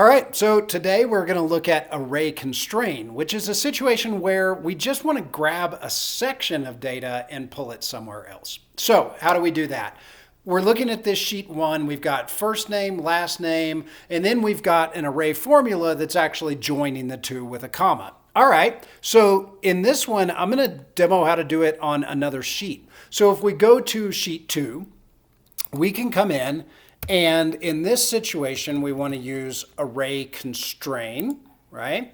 All right, so today we're going to look at array constrain, which is a situation where we just want to grab a section of data and pull it somewhere else. So how do we do that? We're looking at this sheet one. We've got first name, last name, and then we've got an array formula that's actually joining the two with a comma. All right, so in this one, I'm going to demo how to do it on another sheet. So if we go to sheet two, we can come in, and in this situation, we want to use array constrain, right?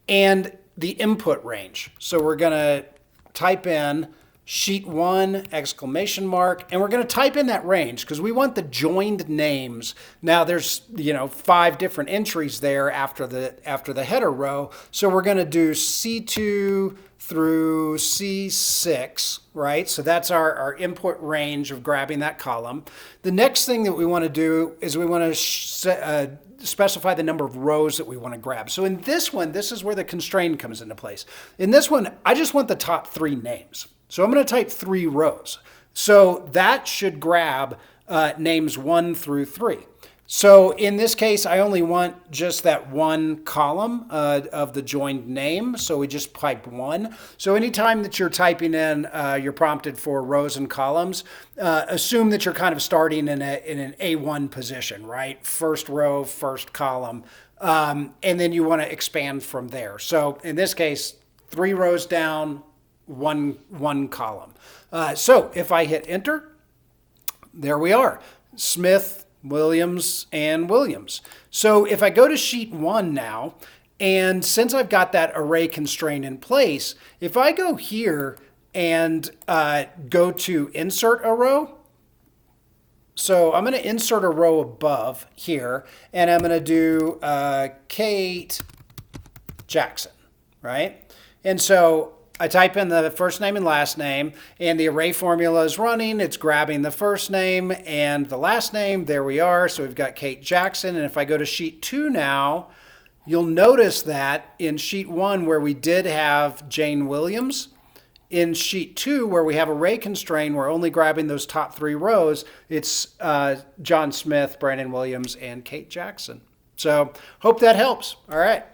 And the input range. So we're going to type in sheet one, exclamation mark, and we're going to type in that range because we want the joined names. Now there's, 5 different entries there after the header row. So we're going to do C2 through C6, right? So that's our input range of grabbing that column. The next thing that we want to do is we want to specify the number of rows that we want to grab. So in this one, this is where the constraint comes into place. In this one, I just want the top 3 names. So I'm going to type 3 rows. So that should grab names 1 through 3. So in this case, I only want just that one column of the joined name. So we just type 1. So anytime that you're typing in, you're prompted for rows and columns, assume that you're kind of starting in an A1 position, right? First row, first column, and then you want to expand from there. So in this case, 3 rows down, one column. So if I hit enter, there we are, Smith, Williams, and Williams. So if I go to sheet 1 now, and since I've got that array constraint in place, if I go here and go to insert a row, so I'm going to insert a row above here, and I'm going to do Kate Jackson, right? And so I type in the first name and last name, and the array formula is running. It's grabbing the first name and the last name. There we are. So we've got Kate Jackson. And if I go to sheet 2 now, you'll notice that in sheet 1 where we did have Jane Williams, in sheet 2 where we have array constraint, we're only grabbing those top 3 rows. It's John Smith, Brandon Williams, and Kate Jackson. So hope that helps. All right.